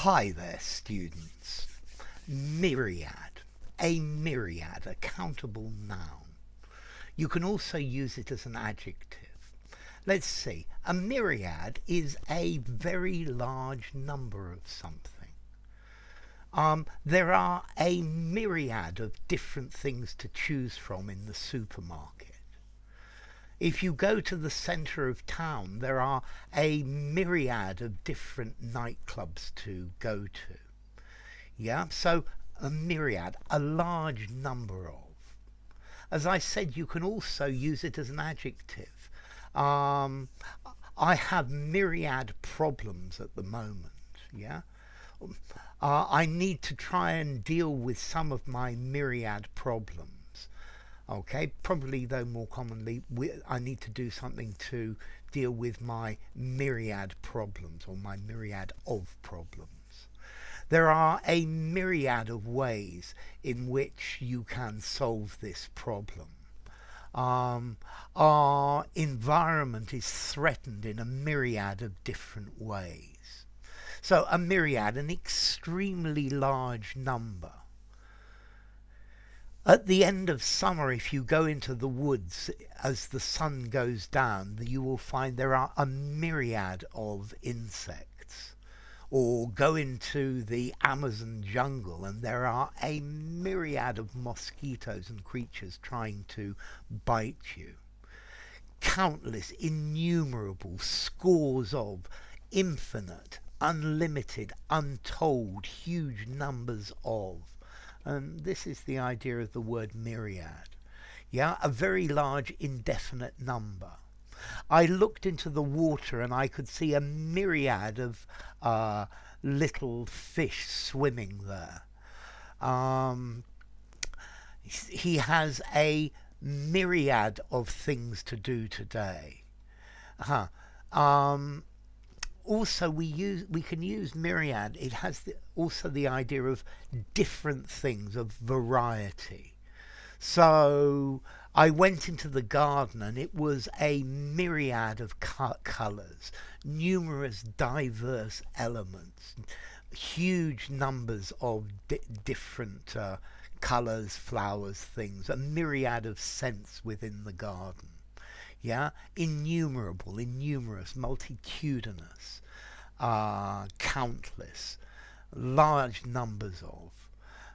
Hi there, students. Myriad. A myriad, a countable noun. You can also use it as an adjective. Let's see. A myriad is a very large number of something. There are a myriad of different things to choose from in the supermarket. If you go to the centre of town, there are a myriad of different nightclubs to go to. Yeah, so a myriad, a large number of. As I said, you can also use it as an adjective. Um, I have myriad problems at the moment. Yeah, I need to try and deal with some of my myriad problems. Okay, probably though more commonly, I need to do something to deal with my myriad problems or my myriad of problems. There are a myriad of ways in which you can solve this problem. Um, our environment is threatened in a myriad of different ways. So, a myriad, an extremely large number. At the end of summer, if you go into the woods as the sun goes down, you will find there are a myriad of insects. Or go into the Amazon jungle and there are a myriad of mosquitoes and creatures trying to bite you. Countless, innumerable, scores of, infinite, unlimited, untold, huge numbers of. And this is the idea of the word myriad. Yeah, a very large indefinite number. I looked into the water and I could see a myriad of little fish swimming there. Um, he has a myriad of things to do today. Uh-huh. Um, Also, we can use myriad. It has also the idea of different things, of variety. So I went into the garden and it was a myriad of colours, numerous diverse elements, huge numbers of different colours, flowers, things, a myriad of scents within the garden. Yeah, innumerable, innumerous, multitudinous, countless, large numbers of.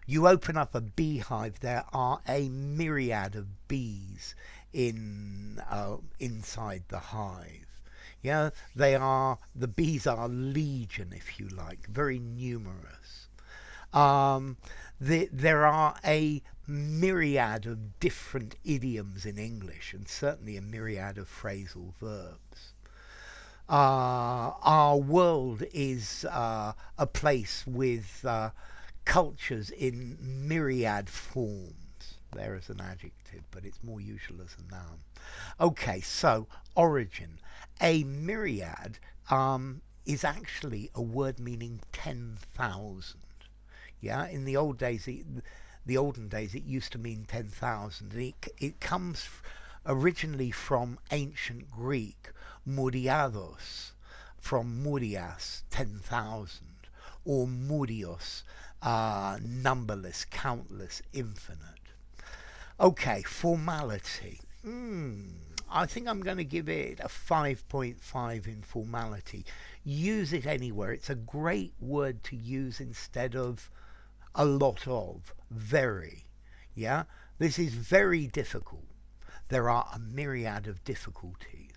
You open up a beehive, there are a myriad of bees inside the hive. Yeah, the bees are legion, if you like, very numerous. Um, there are a myriad of different idioms in English, and certainly a myriad of phrasal verbs. Our world is a place with cultures in myriad forms. There is an adjective, but it's more usual as a noun. Okay, so origin. A myriad is actually a word meaning 10,000. Yeah, in the olden days, it used to mean 10,000. It comes originally from ancient Greek, muriados, from murias, 10,000, or murios, numberless, countless, infinite. Okay, formality. I think I'm going to give it a 5.5 in formality. Use it anywhere. It's a great word to use instead of a lot of, very. Yeah? This is very difficult. There are a myriad of difficulties.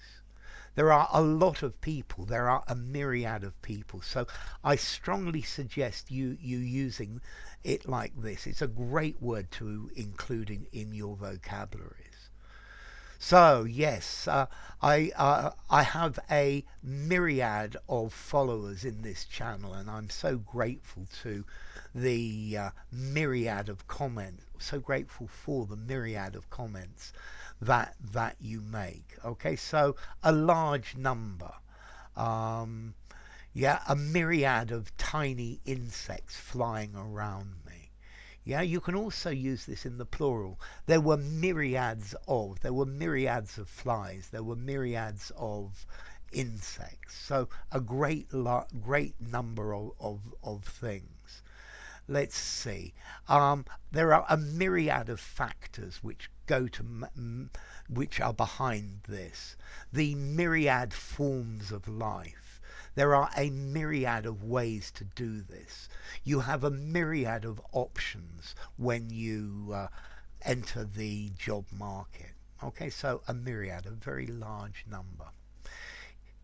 There are a lot of people. There are a myriad of people. So I strongly suggest you using it like this. It's a great word to include in your vocabularies. So yes, I have a myriad of followers in this channel, and I'm so grateful to the myriad of comments. So grateful for the myriad of comments that you make. Okay, so a large number. Um, yeah, a myriad of tiny insects flying around me. Yeah, you can also use this in the plural. There were myriads of flies, there were myriads of insects. So a great number of things. Let's see. There are a myriad of factors which go to which are behind this. The myriad forms of life. There are a myriad of ways to do this. You have a myriad of options when you enter the job market. Okay, so a myriad, a very large number.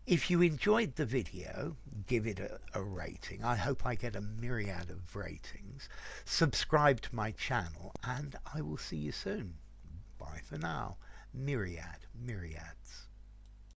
If you enjoyed the video, give it a rating. I hope I get a myriad of ratings. Subscribe to my channel, and I will see you soon. Bye for now. Myriads.